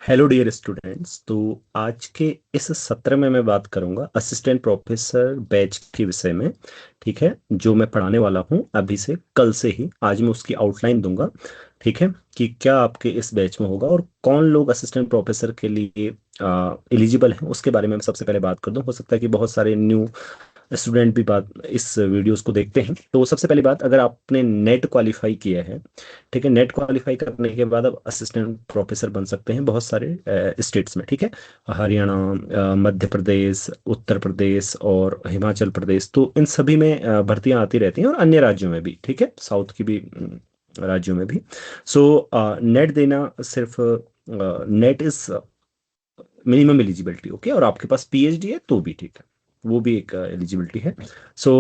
Hello dear students. तो आज के इस सत्र में मैं बात करूंगा असिस्टेंट प्रोफेसर बैच के विषय में। ठीक है, जो मैं पढ़ाने वाला हूं अभी से, कल से ही। आज मैं उसकी आउटलाइन दूंगा। ठीक है, कि क्या आपके इस बैच में होगा और कौन लोग असिस्टेंट प्रोफेसर के लिए एलिजिबल हैं, उसके बारे में मैं सबसे पहले बात कर दूं। हो सकता है कि बहुत सारे न्यू स्टूडेंट भी बात इस वीडियोस को देखते हैं। तो सबसे पहली बात, अगर आपने नेट क्वालिफाई किया है, ठीक है, नेट क्वालिफाई करने के बाद आप असिस्टेंट प्रोफेसर बन सकते हैं बहुत सारे स्टेट्स में। ठीक है, हरियाणा, मध्य प्रदेश, उत्तर प्रदेश और हिमाचल प्रदेश, तो इन सभी में भर्तियां आती रहती हैं, और अन्य राज्यों में भी। ठीक है, साउथ की भी राज्यों में भी। सो नेट देना सिर्फ, net is minimum eligibility. Okay, और आपके पास पीएचडी है तो भी ठीक है, वो भी एक एलिजिबिलिटी है। सो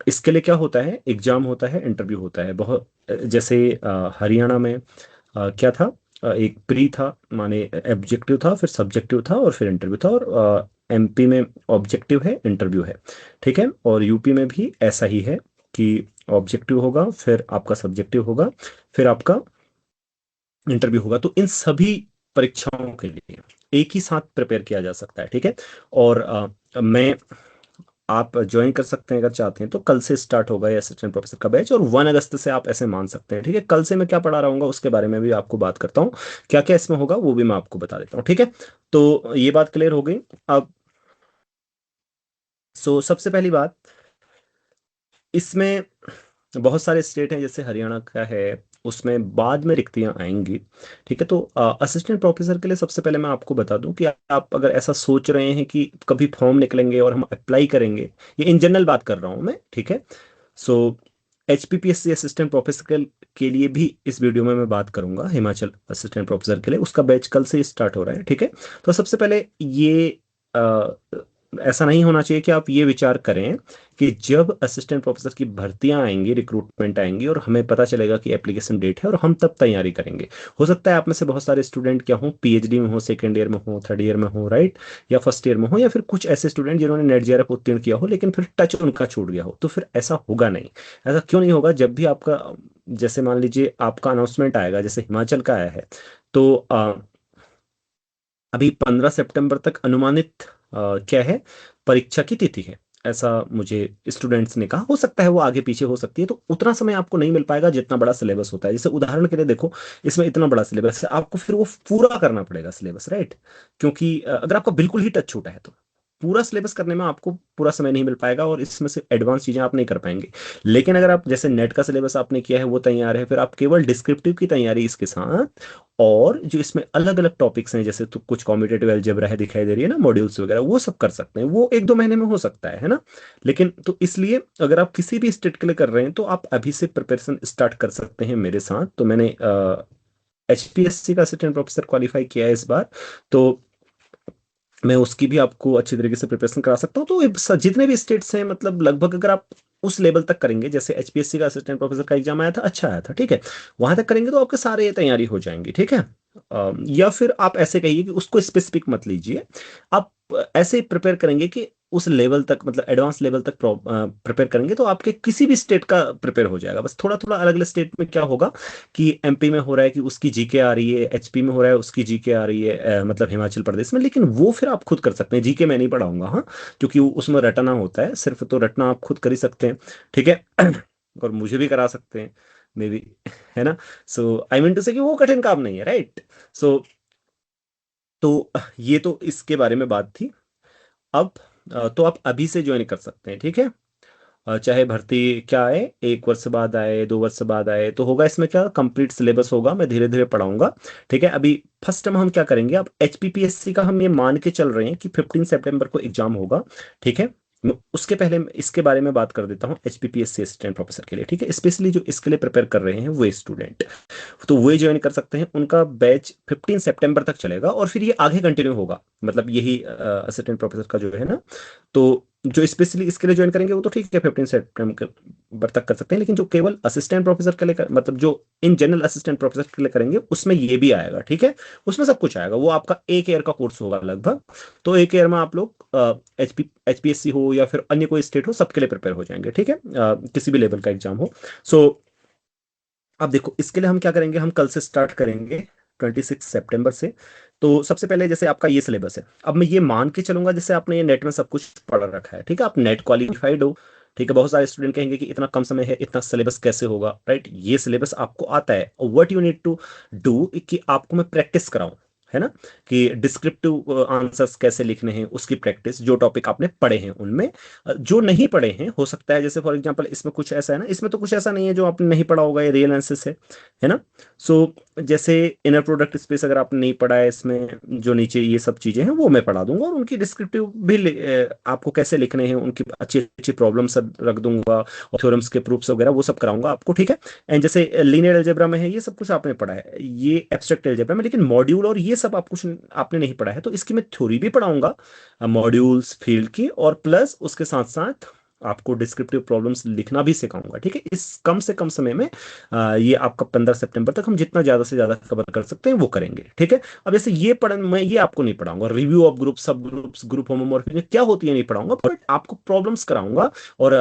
इसके लिए क्या होता है, एग्जाम होता है, इंटरव्यू होता है। बहुत जैसे हरियाणा में क्या था, एक प्री था, माने ऑब्जेक्टिव था, फिर सब्जेक्टिव था, और फिर इंटरव्यू था। और एमपी में ऑब्जेक्टिव है, इंटरव्यू है। ठीक है, और यूपी में भी ऐसा ही है कि ऑब्जेक्टिव होगा, फिर आपका सब्जेक्टिव होगा, फिर आपका इंटरव्यू होगा। तो इन सभी परीक्षाओं के लिए एक ही साथ प्रिपेयर किया जा सकता है। ठीक है, और मैं आप ज्वाइन कर सकते हैं अगर चाहते हैं तो। कल से स्टार्ट होगा ये असिस्टेंट प्रोफेसर का बैच, और 1 अगस्त से आप ऐसे मान सकते हैं। ठीक है, कल से मैं क्या पढ़ा रहा हूँ उसके बारे में भी आपको बात करता हूँ। क्या क्या इसमें होगा वो भी मैं आपको बता देता हूँ। ठीक है, तो ये बात क्लियर हो गई अब। सबसे पहली बात, इसमें बहुत सारे स्टेट हैं, जैसे हरियाणा का है, उसमें बाद में रिक्तियां आएंगी। ठीक है, तो असिस्टेंट प्रोफेसर के लिए सबसे पहले मैं आपको बता दूं कि आप अगर ऐसा सोच रहे हैं कि कभी फॉर्म निकलेंगे और हम अप्लाई करेंगे, ये इन जनरल बात कर रहा हूं मैं। ठीक है, सो एचपीपीएससी असिस्टेंट प्रोफेसर के लिए भी इस वीडियो में मैं बात करूंगा। हिमाचल असिस्टेंट प्रोफेसर के लिए उसका बैच कल से स्टार्ट हो रहा है। ठीक है, तो सबसे पहले ये ऐसा नहीं होना चाहिए कि आप ये विचार करें कि जब असिस्टेंट प्रोफेसर की भर्तियां आएंगी, रिक्रूटमेंट आएंगी, और हमें पता चलेगा कि एप्लीकेशन डेट है और हम तब तैयारी करेंगे। हो सकता है आप में से बहुत सारे स्टूडेंट क्या हो, पीएचडी में हो, सेकेंड ईयर में हो, थर्ड ईयर में हो, राइट, या फर्स्ट ईयर में हो, या फिर कुछ ऐसे स्टूडेंट जिन्होंने नेट जेआरएफ उत्तीर्ण किया हो लेकिन फिर टच उनका छूट गया हो। तो फिर ऐसा होगा नहीं। ऐसा क्यों नहीं होगा? जब भी आपका, जैसे मान लीजिए आपका अनाउंसमेंट आएगा, जैसे हिमाचल का आया है, तो अभी 15 सितंबर तक अनुमानित क्या है, परीक्षा की तिथि है। ऐसा मुझे स्टूडेंट्स ने कहा। हो सकता है वो आगे पीछे हो सकती है, तो उतना समय आपको नहीं मिल पाएगा जितना बड़ा सिलेबस होता है। जैसे उदाहरण के लिए देखो, इसमें इतना बड़ा सिलेबस है, आपको फिर वो पूरा करना पड़ेगा सिलेबस, राइट। क्योंकि अगर आपका बिल्कुल ही टच छूटा है तो पूरा सिलेबस करने में आपको पूरा समय नहीं मिल पाएगा, और इसमें से एडवांस चीजें आप नहीं कर पाएंगे। लेकिन अगर आप, जैसे नेट का सिलेबस आपने किया है वो तैयार है, फिर आप केवल डिस्क्रिप्टिव की तैयारी इसके साथ, और जो इसमें अलग अलग टॉपिक्स हैं, जैसे तो कुछ कॉम्पिटेटिव अलजेब्रा है, दिखाई दे रही है ना, मॉड्यूल्स वगैरह, वो सब कर सकते हैं। वो 1-2 महीने में हो सकता है ना। लेकिन तो इसलिए अगर आप किसी भी स्टेट के लिए कर रहे हैं तो आप अभी से प्रिपरेशन स्टार्ट कर सकते हैं मेरे साथ। तो मैंने एचपीएससी का असिस्टेंट प्रोफेसर क्वालिफाई किया है इस बार, तो मैं उसकी भी आपको अच्छी तरीके से प्रिपरेशन करा सकता हूँ। तो जितने भी स्टेट्स हैं, मतलब लगभग अगर आप उस लेवल तक करेंगे, जैसे एचपीएससी का असिस्टेंट प्रोफेसर का एग्जाम आया था, अच्छा आया था, ठीक है, वहां तक करेंगे तो आपके सारे ये तैयारी हो जाएंगी। ठीक है, या फिर आप ऐसे कहिए कि उसको स्पेसिफिक मत लीजिए, आप ऐसे प्रिपेयर करेंगे कि उस लेवल तक, मतलब एडवांस लेवल तक प्रिपेयर करेंगे तो आपके किसी भी स्टेट का प्रिपेयर हो जाएगा। बस थोड़ा थोड़ा अलग अलग स्टेट में क्या होगा कि एमपी में हो रहा है कि उसकी जीके आ रही है, एचपी में हो रहा है उसकी जीके आ रही है, मतलब हिमाचल प्रदेश में, लेकिन वो फिर आप खुद कर सकते हैं। जीके मैं नहीं पढ़ाऊंगा, हाँ, क्योंकि उसमें रटना होता है सिर्फ, तो रटना आप खुद कर ही सकते हैं। ठीक है, और मुझे भी करा सकते हैं, मे बी, है ना। आई मीन टू से कि वो कठिन काम नहीं है, राइट। सो तो ये तो इसके बारे में बात थी। अब तो आप अभी से ज्वाइन कर सकते हैं। ठीक है, चाहे भर्ती क्या आए, 1 वर्ष बाद आए, 2 वर्ष बाद आए, तो होगा इसमें क्या, कंप्लीट सिलेबस होगा, मैं धीरे धीरे पढ़ाऊंगा। ठीक है, अभी फर्स्ट में हम क्या करेंगे, अब एचपीपीएससी का हम ये मान के चल रहे हैं कि 15 सितंबर को एग्जाम होगा। ठीक है, मैं उसके पहले इसके बारे में बात कर देता हूँ एचपीपीएससी असिस्टेंट प्रोफेसर के लिए। ठीक है, स्पेशली जो इसके लिए प्रिपेयर कर रहे हैं वो स्टूडेंट, तो वो ज्वाइन कर सकते हैं। उनका बैच 15 सितंबर तक चलेगा, और फिर ये आगे कंटिन्यू होगा, मतलब यही असिस्टेंट प्रोफेसर का जो है ना। तो जो स्पेशली इसके लिए ज्वाइन करेंगे वो तो ठीक है, 15 सितंबर तक कर सकते हैं, लेकिन जो केवल असिस्टेंट प्रोफेसर के लिए मतलब जो इन जनरल असिस्टेंट प्रोफेसर के लिए करेंगे, उसमें ये भी आएगा। ठीक है, उसमें सब कुछ आएगा। वो आपका 1 ईयर का कोर्स होगा लगभग। तो 1 ईयर में आप लोग एचपीएससी हो या फिर अन्य कोई स्टेट हो, सबके लिए प्रिपेयर हो जाएंगे। ठीक है, किसी भी लेवल का एग्जाम हो। सो अब देखो, इसके लिए हम क्या करेंगे, हम कल से स्टार्ट करेंगे, 26 सितंबर से। तो सबसे पहले जैसे आपका ये सिलेबस है, अब मैं ये मान के चलूंगा जैसे आपने ये नेट में सब कुछ पढ़ रखा है, ठीक है, आप नेट क्वालिफाइड हो, ठीक है। बहुत सारे स्टूडेंट कहेंगे कि इतना कम समय है, इतना सिलेबस कैसे होगा, राइट? ये सिलेबस आपको आता है, और what you need to do कि आपको मैं प्रैक्टिस कराऊं, है ना, कि डिस्क्रिप्टिव आंसर्स कैसे लिखने हैं उसकी प्रैक्टिस, जो टॉपिक आपने पढ़े हैं उनमें। जो नहीं पढ़े हैं, हो सकता है जैसे फॉर एग्जांपल इसमें कुछ ऐसा है ना, इसमें तो कुछ ऐसा नहीं है जो आपने नहीं पढ़ा होगा, ये रियल एनालिसिस है ना। सो जैसे इनर प्रोडक्ट स्पेस अगर आपने नहीं पढ़ा है, इसमें जो नीचे ये सब चीजें हैं वो मैं पढ़ा दूंगा, और उनकी डिस्क्रिप्टिव भी आपको कैसे लिखने हैं उनकी अच्छी अच्छी प्रॉब्लम्स रख दूंगा, और थ्योरम्स के प्रूफ्स वगैरह वो सब कराऊंगा आपको, ठीक है। एंड जैसे लीनियर अलजेब्रा में है, ये सब कुछ आपने पढ़ा है, ये एब्स्ट्रैक्ट अलजेब्रा में, लेकिन मॉड्यूल और ये सब आप कुछ आपने नहीं पढ़ा है, तो इसकी मैं थ्योरी भी पढ़ाऊंगा, मॉड्यूल्स फील्ड की, और प्लस उसके साथ साथ आपको डिस्क्रिप्टिव प्रॉब्लम्स लिखना भी सिखाऊंगा, ठीक है। इस कम से कम समय में ये आपका 15 सितंबर तक हम जितना ज्यादा से ज्यादा कवर कर सकते हैं वो करेंगे, ठीक है। अब जैसे ये पढ़ मैं ये आपको नहीं पढ़ाऊंगा, रिव्यू ऑफ ग्रुप, सब ग्रुप्स, ग्रुप होमोमॉर्फिज्म क्या होती है नहीं पढ़ाऊंगा, बट आपको प्रॉब्लम्स कराऊंगा और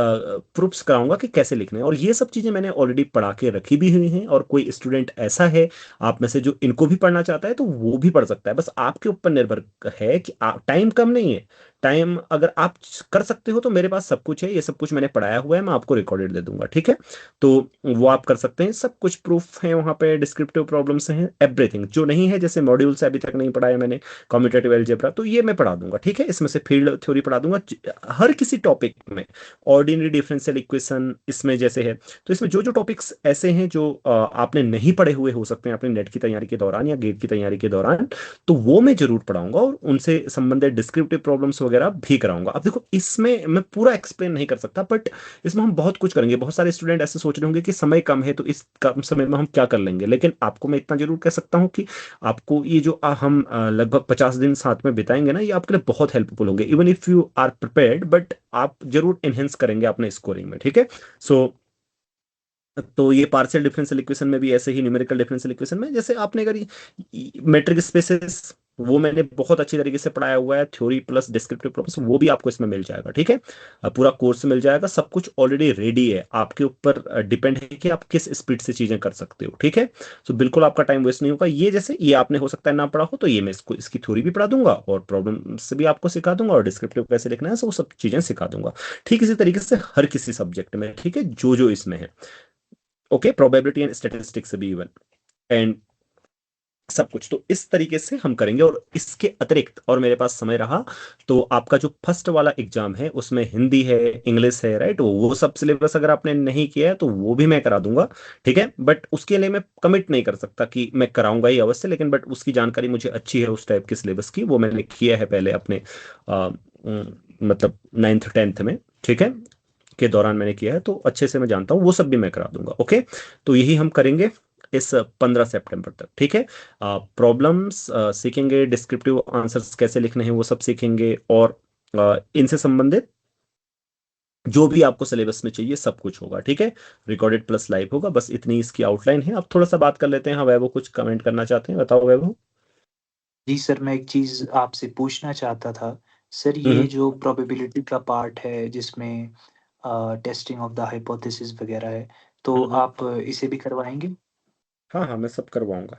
प्रूफ्स कराऊंगा कि कैसे लिखने हैं, और ये सब चीजें मैंने ऑलरेडी पढ़ा के रखी भी हुई हैं, और कोई स्टूडेंट ऐसा है आप में से जो इनको भी पढ़ना चाहता है तो वो भी पढ़ सकता है, बस आपके ऊपर निर्भर है कि टाइम कम नहीं है। टाइम अगर आप कर सकते हो तो मेरे पास सब कुछ है, ये सब कुछ मैंने पढ़ाया हुआ है, मैं आपको रिकॉर्डेड दे दूंगा, ठीक है। तो वो आप कर सकते हैं, सब कुछ प्रूफ है वहां पे, डिस्क्रिप्टिव प्रॉब्लम्स हैं, एवरीथिंग। जो नहीं है जैसे मॉड्यूल से अभी तक नहीं पढ़ाया मैंने, कम्यूटेटिव अलजेब्रा, तो ये मैं पढ़ा दूंगा, ठीक है। इसमें से फील्ड थ्योरी पढ़ा दूंगा हर किसी टॉपिक में। ऑर्डिनरी डिफरेंशियल इक्वेशन इसमें जैसे है, तो इसमें जो जो टॉपिक्स ऐसे हैं जो आपने नहीं पढ़े हुए हो सकते हैं अपने नेट की तैयारी के दौरान या गेट की तैयारी के दौरान, तो वो मैं जरूर पढ़ाऊंगा, और उनसे संबंधित डिस्क्रिप्टिव प्रॉब्लम्स वगैरह भी कराऊंगा। अब देखो इसमें मैं पूरा एक्सप्लेन नहीं कर सकता, बट इसमें हम बहुत कुछ करेंगे। बहुत सारे स्टूडेंट ऐसे सोच रहे होंगे कि समय कम है तो इस कम समय में हम क्या कर लेंगे, लेकिन आपको मैं इतना जरूर कह सकता हूँ कि आपको ये जो हम लगभग 50 दिन साथ में बिताएंगे ना, ये आपके लिए बहुत हेल्पफुल होंगे, even if you are prepared, but आप जरूर इनहेंस करेंगे अपने स्कोरिंग में, ठीक है। सो तो ये पार्शियल डिफरेंशियल इक्वेशन में भी ऐसे ही, न्यूमेरिकल डिफरेंशियल इक्वेशन में जैसे आपने अगर मैट्रिक स्पेसेस, वो मैंने बहुत अच्छी तरीके से पढ़ाया हुआ है, थ्योरी प्लस डिस्क्रिप्टिव प्रॉब्लम्स, वो भी आपको इसमें मिल जाएगा, ठीक है। पूरा कोर्स मिल जाएगा, सब कुछ ऑलरेडी रेडी है, आपके ऊपर डिपेंड है कि आप किस स्पीड से चीजें कर सकते हो, ठीक है। सो बिल्कुल आपका टाइम वेस्ट नहीं होगा। ये जैसे ये आपने हो सकता है ना पढ़ा हो, तो ये मैं इसको इसकी थ्योरी भी पढ़ा दूंगा, और प्रॉब्लम से भी आपको सिखा दूंगा, और डिस्क्रिप्टिव कैसे लिखना है, वो सब चीजें सिखा दूंगा, ठीक इसी तरीके से हर किसी सब्जेक्ट में, ठीक है, जो जो इसमें है। ओके, प्रोबेबिलिटी एंड स्टैटिस्टिक्स भी इवन, एंड सब कुछ तो इस तरीके से हम करेंगे। और इसके अतिरिक्त और मेरे पास समय रहा तो आपका जो फर्स्ट वाला एग्जाम है उसमें हिंदी है, इंग्लिश है, राइट, वो सब सिलेबस अगर आपने नहीं किया है तो वो भी मैं करा दूंगा, ठीक है। बट उसके लिए मैं कमिट नहीं कर सकता कि मैं कराऊंगा ही अवश्य, लेकिन बट उसकी जानकारी मुझे अच्छी है उस टाइप के सिलेबस की, वो मैंने किया है पहले अपने मतलब 9th 10th में, ठीक है, के दौरान मैंने किया है, तो अच्छे से मैं जानता हूँ, वो सब भी मैं करा दूंगा, ओके। तो यही हम करेंगे इस 15 सितंबर तक, ठीक है। प्रॉब्लम्स सीखेंगे, डिस्क्रिप्टिव आंसर्स कैसे लिखने हैं वो सब सीखेंगे, और इनसे संबंधित जो भी आपको सिलेबस में चाहिए सब कुछ होगा, ठीक है। रिकॉर्डेड प्लस लाइव होगा, बस इतनी इसकी आउटलाइन है। अब थोड़ा सा बात कर लेते हैं, हाँ वैभव कुछ कमेंट करना चाहते हैं, बताओ वैभव। जी सर, मैं एक चीज़ आपसे पूछना चाहता था। सर, ये हम्म। जो प्रोबेबिलिटी का पार्ट है जिसमें टेस्टिंग ऑफ द हाइपोथेसिस वगैरह है, तो हम्म। आप इसे भी करवाएँगे? हाँ हाँ, मैं सब करवाऊंगा,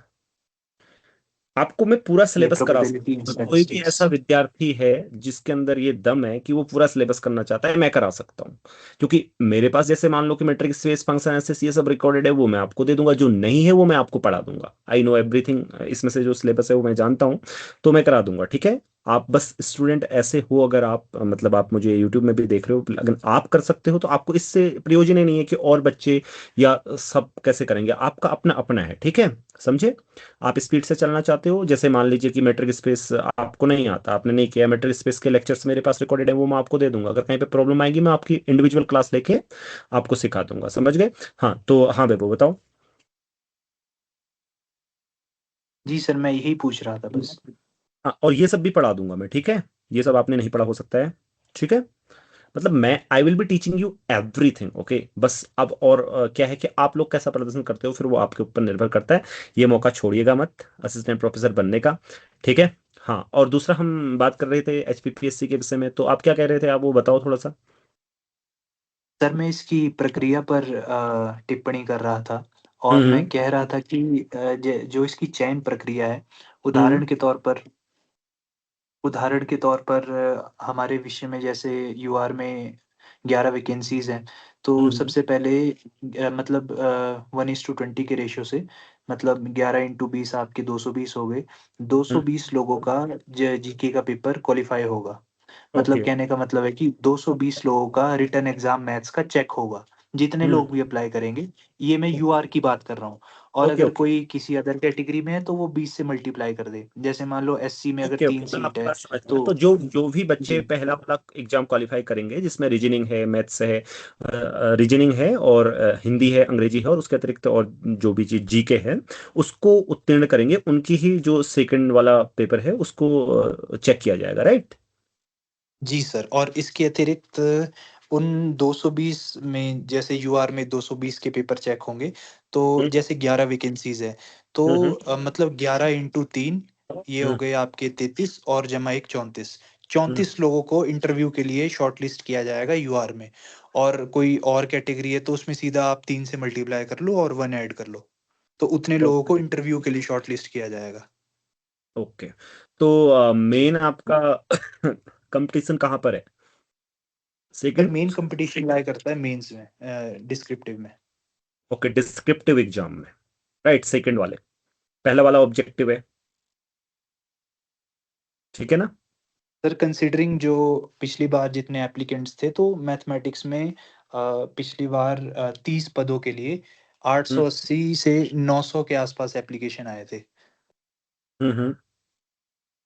आपको मैं पूरा ये सिलेबस करा प्रोबेबिलिटी इन सकता हूँ। कोई भी स्टैटिस्टिक्स। ऐसा विद्यार्थी है जिसके अंदर ये दम है कि वो पूरा सिलेबस करना चाहता है, मैं करा सकता हूँ, क्योंकि मेरे पास जैसे मान लो कि मैट्रिक स्पेस फंक्शन एनालिसिस ये सब रिकॉर्डेड है, वो मैं आपको दे दूंगा, जो नहीं है वो मैं आपको पढ़ा दूंगा, आई नो एवरीथिंग, इसमें से जो सिलेबस है वो मैं जानता हूँ, तो मैं करा दूंगा, ठीक है। आप बस स्टूडेंट ऐसे हो, अगर आप मतलब आप मुझे यूट्यूब में भी देख रहे हो, अगर आप कर सकते हो तो आपको इससे प्रयोजन ही नहीं है कि और बच्चे या सब कैसे करेंगे, आपका अपना अपना है, ठीक है, समझे। आप स्पीड से चलना चाहते हो, जैसे मान लीजिए कि मैट्रिक स्पेस आपको नहीं आता, आपने नहीं किया, मैट्रिक स्पेस के लेक्चर्स मेरे पास रिकॉर्डेड है, वो मैं आपको दे दूंगा, अगर कहीं पे प्रॉब्लम आएगी मैं आपकी इंडिविजुअल क्लास लेके आपको सिखा दूंगा, समझ गए। हाँ तो हाँ बेबो बताओ। जी सर, मैं यही पूछ रहा था बस। हाँ, और ये सब भी पढ़ा दूंगा मैं, ठीक है, ये सब आपने नहीं पढ़ा हो सकता है, ठीक है। मतलब मैं आई will be teaching you everything, okay. बस अब और क्या है कि आप लोग कैसा प्रदर्शन करते हो फिर वो आपके ऊपर निर्भर करता है, ये मौका छोड़िएगा मत असिस्टेंट प्रोफेसर बनने का, ठीक है। हाँ, और दूसरा हम बात कर रहे थे एचपीपीएससी के विषय में, तो आप क्या कह रहे थे, आप वो बताओ थोड़ा सा। सर, मैं इसकी प्रक्रिया पर टिप्पणी कर रहा था, और मैं हम्म। कह रहा था कि जो इसकी चयन प्रक्रिया है, उदाहरण के तौर पर उदाहरण के तौर पर हमारे विषय में जैसे यूआर में 11 वैकेंसीज़ हैं, तो हम्म सबसे पहले मतलब 1:20 के रेशियो से मतलब 11 इंटू 20 आपके 220 हो गए। हम्म 220 लोगों का जीके का पेपर क्वालिफाई होगा। मतलब ओके कहने का मतलब है कि 220 लोगों का रिटन एग्ज़ाम मैथ्स का चेक होगा। जितने हम्म लोग भी अप्लाई करेंगे, ये मैं यूआर की बात कर रहा हूँ। और ओके अगर ओके कोई किसी अदर कैटेगरी में है तो वो 20 से मल्टीप्लाई कर दे। जैसे मान लो एससी में अगर ओके 3 ओके मैं सीट आपकी है बात समझ गया। तो तो जो जो भी बच्चे जी, पहला वाला एग्जाम क्वालिफाई करेंगे जिसमें रीजनिंग है, मैथ्स है, रीजनिंग है और हिंदी है, अंग्रेजी है और उसके अतिरिक्त और जो भी चीज जीके है, उसको उत्तीर्ण करेंगे, उनकी ही जो सेकंड वाला पेपर है उसको चेक किया जाएगा, राइट? जी सर। और इसके अतिरिक्त उन 220 में जैसे यूआर में 220 के पेपर चेक होंगे, तो हम्म जैसे 11 वैकेंसीज़ है, तो हम्म मतलब 11 इंटू 3 ये हो हम्म गए आपके 33 और जमा 1 34। हम्म 34 लोगों को इंटरव्यू के लिए शॉर्टलिस्ट किया जाएगा यूआर में। और कोई और कैटेगरी है तो उसमें सीधा आप 3 से मल्टीप्लाई कर लो और 1 ऐड कर लो। तो उतने लोगों को ओके इंटरव्यू के लिए शॉर्टलिस्ट किया जाएगा। ओके। तो मेन आपका कंपटीशन कहाँ पर है? Sir second? मेन कॉम्पिटिशन लाया करता है मेंस में, डिस्क्रिप्टिव में। ओके, डिस्क्रिप्टिव एग्जाम में, राइट, सेकंड वाले। पहला वाला ऑब्जेक्टिव है, ठीक है ना? सर कंसीडरिंग जो पिछली बार जितने एप्लीकेंट्स थे तो मैथमेटिक्स में पिछली बार 30 पदों के लिए हम्म 880 से 900 के आसपास एप्लीकेशन आए थे। हम्म।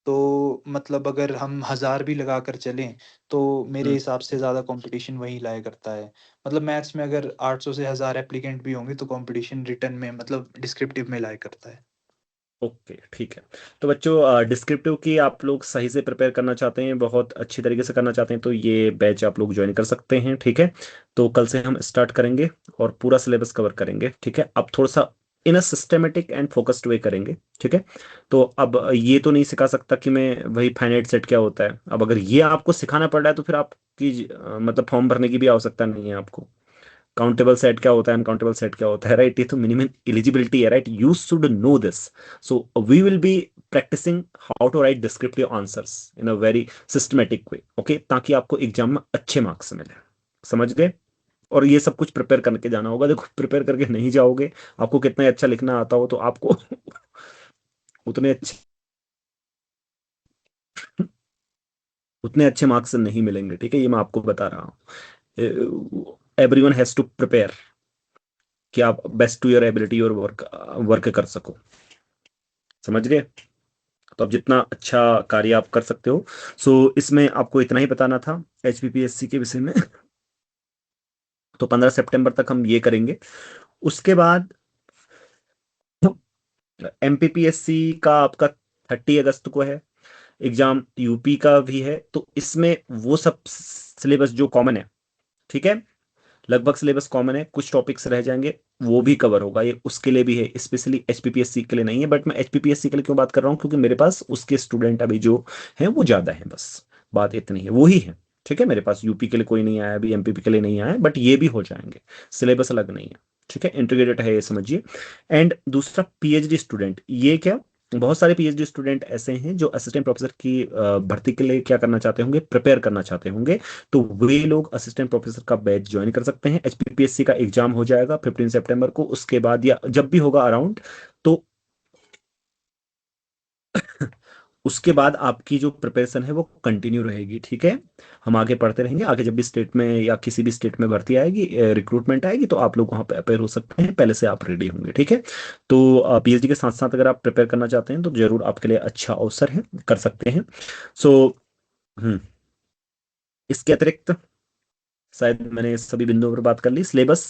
तो मतलब अगर हम 1000 भी लगाकर चलें तो मेरे हम्म हिसाब से ज़्यादा कंपटीशन वही लाया करता है। मतलब मैथ्स में अगर 800 से 1000 एप्लीकेंट भी होंगे तो कंपटीशन रिटन में मतलब डिस्क्रिप्टिव में लाया करता है। ओके, ठीक है। तो बच्चों, डिस्क्रिप्टिव की आप लोग सही से प्रिपेयर करना चाहते हैं, बहुत अच्छी तरीके से करना चाहते हैं, तो ये बैच आप लोग ज्वाइन कर सकते हैं, ठीक है? तो कल से हम स्टार्ट करेंगे और पूरा सिलेबस कवर करेंगे, ठीक है? अब थोड़ा सा इन अ सिस्टमेटिक एंड फोकस्ड वे करेंगे, ठीक है? तो अब ये तो नहीं सिखा सकता कि मैं वही फाइनाइट सेट क्या होता है। अब अगर ये आपको सिखाना पड़ रहा है तो फिर आपकी मतलब फॉर्म भरने की भी आवश्यकता नहीं है आपको। काउंटेबल सेट क्या होता है, अनकाउंटेबल सेट क्या होता है, राइट? ये तो मिनिमम एलिजिबिलिटी है, right? You should know this. So we will be practicing how to write descriptive answers in a very systematic way, okay? ताकि आपको एग्जाम में अच्छे मार्क्स मिले। समझ गए? और ये सब कुछ प्रिपेयर करके जाना होगा। देखो, प्रिपेयर करके नहीं जाओगे, आपको कितना ही अच्छा लिखना आता हो, तो आपको उतने अच्छे उतने अच्छे मार्क्स नहीं मिलेंगे, ठीक है? ये मैं आपको बता रहा हूँ। एवरीवन हैज टू प्रिपेयर कि आप बेस्ट टू योर एबिलिटी और वर्क वर्क कर सको। समझ गए? तो अब जितना अच्छा कार्य आप कर सकते हो। सो इसमें आपको इतना ही बताना था एचपीपीएससी के विषय में। तो 15 सितंबर तक हम ये करेंगे। उसके बाद एमपीपीएससी का आपका 30 अगस्त को है एग्जाम, यूपी का भी है। तो इसमें वो सब सिलेबस जो कॉमन है, ठीक है, लगभग सिलेबस कॉमन है, कुछ टॉपिक्स रह जाएंगे, वो भी कवर होगा। ये उसके लिए भी है, स्पेशली एचपीपीएससी के लिए नहीं है, बट मैं एचपीपीएससी के लिए क्यों बात कर रहा हूँ, क्योंकि मेरे पास उसके स्टूडेंट अभी जो हैं वो ज्यादा हैं, बस बात इतनी है, वो ही है, ठीक है? मेरे पास यूपी के लिए कोई नहीं आया अभी, एमपीपी के लिए नहीं आया, बट ये भी हो जाएंगे। सिलेबस अलग नहीं है, ठीक है? इंटीग्रेटेड है, ये समझिए। एंड दूसरा, पीएचडी स्टूडेंट, ये क्या, बहुत सारे पीएचडी स्टूडेंट ऐसे हैं जो असिस्टेंट प्रोफेसर की भर्ती के लिए क्या करना चाहते होंगे, प्रिपेयर करना चाहते होंगे। तो वे लोग असिस्टेंट प्रोफेसर का बैच ज्वाइन कर सकते हैं। एचपीपीएससी का एग्जाम हो जाएगा 15 सितंबर को, उसके बाद या जब भी होगा अराउंड, तो उसके बाद आपकी जो प्रिपरेशन है वो कंटिन्यू रहेगी, ठीक है? हम आगे पढ़ते रहेंगे, आगे जब भी स्टेट में या किसी भी स्टेट में भर्ती आएगी, रिक्रूटमेंट आएगी, तो आप लोग वहां पे अपेयर हो सकते हैं, पहले से आप रेडी होंगे, ठीक है? तो पीएचडी के साथ साथ अगर आप प्रिपेयर करना चाहते हैं तो जरूर आपके लिए अच्छा अवसर है, कर सकते हैं। सो इसके अतिरिक्त शायद मैंने सभी बिंदुओं पर बात कर ली। सिलेबस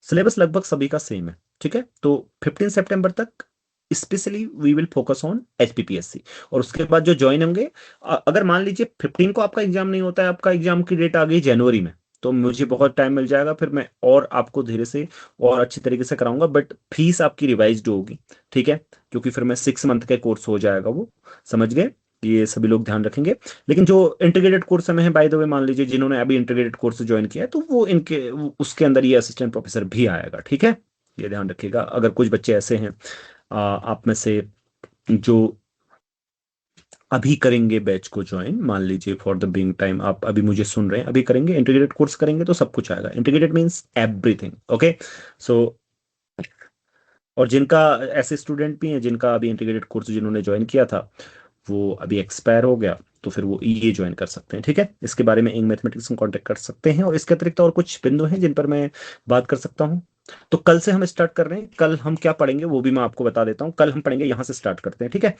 सिलेबस लगभग सभी का सेम है, ठीक है? तो 15 सितंबर तक specially we will focus on HPPSC. और उसके बाद जो ज्वाइन होंगे, अगर मान लीजिए 15 को आपका एग्जाम नहीं होता है, आपका एग्जाम की डेट आ गई जनवरी में, तो मुझे बहुत टाइम मिल जाएगा, फिर मैं और आपको धीरे से और अच्छी तरीके से कराऊंगा, बट फीस आपकी रिवाइज्ड होगी, ठीक है? क्योंकि फिर मैं 6 मंथ का कोर्स हो जाएगा वो। समझ गए? ये सभी लोग ध्यान रखेंगे। लेकिन जो इंटीग्रेटेड कोर्स में है, बाय द वे, मान लीजिए जिन्होंने अभी इंटीग्रेटेड कोर्स ज्वाइन किया है, तो उसके अंदर ये असिस्टेंट प्रोफेसर भी आएगा, ठीक है? ये ध्यान रखिएगा, अगर कुछ बच्चे ऐसे हैं आप में से जो अभी करेंगे बैच को ज्वाइन, मान लीजिए फॉर द बिंग टाइम आप अभी मुझे सुन रहे हैं, अभी करेंगे इंटीग्रेटेड कोर्स करेंगे तो सब कुछ आएगा। Integrated means everything, okay. So और जिनका, ऐसे स्टूडेंट भी हैं जिनका अभी इंटीग्रेटेड कोर्स जिन्होंने ज्वाइन किया था वो अभी एक्सपायर हो गया, तो फिर वो ये ज्वाइन कर सकते हैं, ठीक है। इसके बारे में इंग मैथमेटिक्स में कांटेक्ट कर सकते हैं। और इसके अतिरिक्त और कुछ बिंदु हैं जिन पर मैं बात कर सकता हूँ। तो कल से हम स्टार्ट कर रहे हैं। कल हम क्या पढ़ेंगे वो भी मैं आपको बता देता हूँ। कल हम पढ़ेंगे, यहाँ से स्टार्ट करते हैं, ठीक है।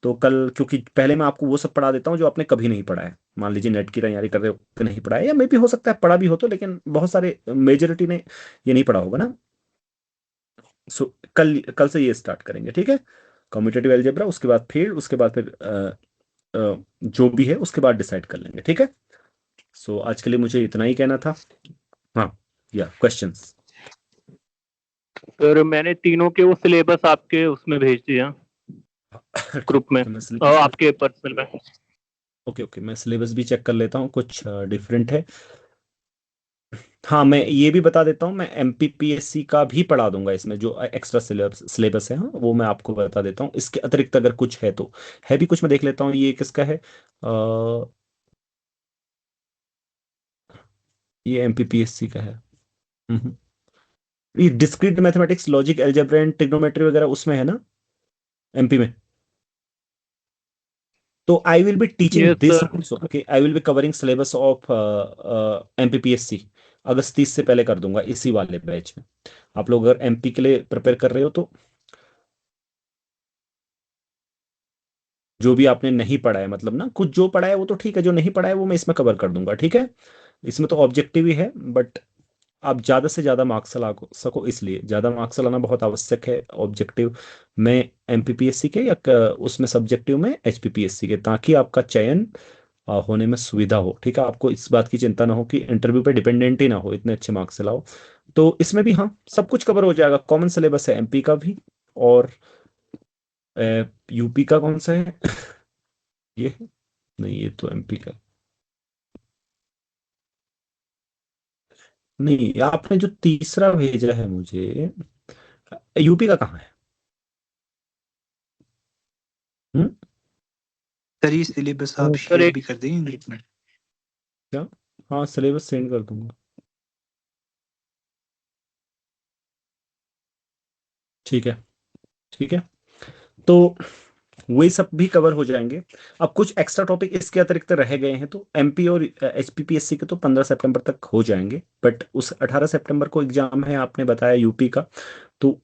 तो कल, क्योंकि पहले मैं आपको वो सब पढ़ा देता हूँ जो आपने कभी नहीं पढ़ा है। मान लीजिए नेट की तैयारी कर रहे हो तो नहीं पढ़ा है, या मे भी हो सकता है पढ़ा भी हो तो, लेकिन बहुत सारे मेजोरिटी ने ये नहीं पढ़ा होगा ना। सो कल कल से ये स्टार्ट करेंगे, ठीक है। कम्यूटेटिव अलजेब्रा, उसके बाद फिर जो भी है उसके बाद डिसाइड कर लेंगे, ठीक है। सो आज के लिए मुझे इतना ही कहना था। हाँ, या क्वेश्चंस। सर मैंने तीनों के वो सिलेबस आपके उसमें भेज दिया ग्रुप में, तो मैं सिलेबस, आपके पर्सनल में। ओके ओके, मैं सिलेबस भी चेक कर लेता हूँ, कुछ डिफरेंट है। हाँ, मैं ये भी बता देता हूँ, मैं एमपीपीएससी का भी पढ़ा दूंगा इसमें, जो एक्स्ट्रा सिलेबस सिलेबस है, हाँ वो मैं आपको बता देता हूँ। इसके अतिरिक्त अगर कुछ है तो, है भी कुछ, मैं देख लेता हूँ ये किसका है। ये एमपीपीएससी का है। हम्म। ये discrete mathematics, logic algebra and trigonometry वगैरह उसमें है ना, एमपी में। तो I will be teaching yes this sir. Also, okay. I will be covering syllabus of MPPSC. अगस्त 30 से पहले कर दूंगा इसी वाले बैच में। आप लोग अगर एमपी के लिए प्रिपेयर कर रहे हो तो जो भी आपने नहीं पढ़ा है, मतलब ना, कुछ जो पढ़ा है वो तो ठीक है, जो नहीं पढ़ा है वो मैं इसमें कवर कर दूंगा, ठीक है। इसमें तो ऑब्जेक्टिव ही है, बट आप ज्यादा से ज्यादा मार्क्स ला सको, इसलिए ज्यादा मार्क्स लाना बहुत आवश्यक है ऑब्जेक्टिव में एमपीपीएससी के, या उसमें सब्जेक्टिव में एचपीपीएससी के, ताकि आपका चयन होने में सुविधा हो, ठीक है। आपको इस बात की चिंता ना हो कि इंटरव्यू पे डिपेंडेंट ही ना हो, इतने अच्छे मार्क्स से लाओ। तो इसमें भी हाँ सब कुछ कवर हो जाएगा। कॉमन सिलेबस है एमपी का भी, और यूपी का कौन सा है ये, नहीं ये तो एमपी का, नहीं आपने जो तीसरा भेजा है मुझे, यूपी का कहाँ है? हम्म। सर ये सिलेबस आप सर शेयर एक भी कर देंगे ग्रुप में। क्या? हाँ सिलेबस सेंड कर दूंगा, ठीक है, ठीक है। तो वही सब भी कवर हो जाएंगे। अब कुछ एक्स्ट्रा टॉपिक इसके अतिरिक्त रह गए हैं, तो एमपी और एचपीपीएससी के तो 15 सितंबर तक हो जाएंगे, बट उस 18 सितंबर को एग्जाम है आपने बताया यूपी का, तो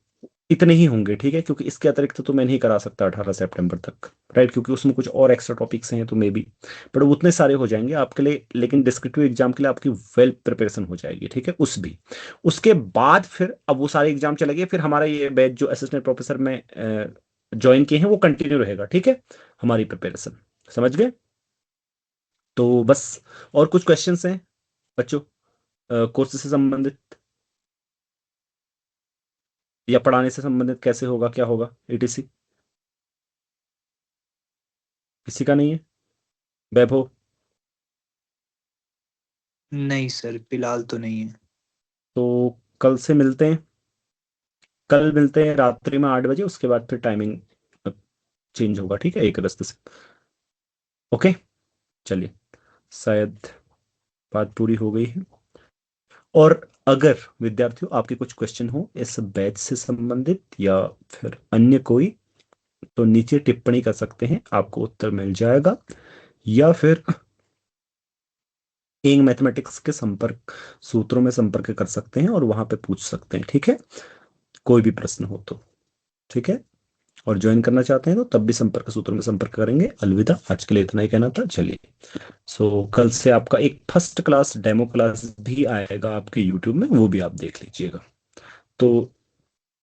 इतने ही होंगे, ठीक है। क्योंकि इसके अतिरिक्त तो मैं नहीं करा सकता 18 सितंबर तक, राइट, क्योंकि उसमें कुछ और एक्स्ट्रा टॉपिक्स हैं तो मे बी, बट उतने सारे हो जाएंगे आपके लिए। लेकिन डिस्क्रिप्टिव एग्जाम के लिए आपकी वेल प्रिपरेशन हो जाएगी, ठीक है, उस भी। उसके बाद फिर अब वो सारे एग्जाम चले गए, फिर हमारा ये बैच जो असिस्टेंट प्रोफेसर में ज्वाइन किए हैं वो कंटिन्यू रहेगा, ठीक है, हमारी प्रिपरेशन। समझ गए? तो बस, और कुछ क्वेश्चंस हैं बच्चों कोर्स से संबंधित, या पढ़ाने से संबंधित, कैसे होगा क्या होगा एटीसी? किसी का नहीं है? वैभव? नहीं सर फिलहाल तो नहीं है। तो कल से मिलते हैं, कल मिलते हैं रात्रि में 8 बजे, उसके बाद फिर टाइमिंग चेंज होगा, ठीक है, 1 अगस्त से। ओके, चलिए, शायद बात पूरी हो गई है। और अगर विद्यार्थियों आपके कुछ क्वेश्चन हो इस बैच से संबंधित या फिर अन्य कोई, तो नीचे टिप्पणी कर सकते हैं, आपको उत्तर मिल जाएगा। या फिर इंग मैथमेटिक्स के संपर्क सूत्रों में संपर्क कर सकते हैं और वहां पे पूछ सकते हैं, ठीक है, कोई भी प्रश्न हो तो, ठीक है। और ज्वाइन करना चाहते हैं तो तब भी संपर्क सूत्रों में संपर्क करेंगे। अलविदा, आज के लिए इतना ही कहना था, चलिए। सो कल से आपका एक फर्स्ट क्लास डेमो क्लास भी आएगा आपके यूट्यूब में, वो भी आप देख लीजिएगा। तो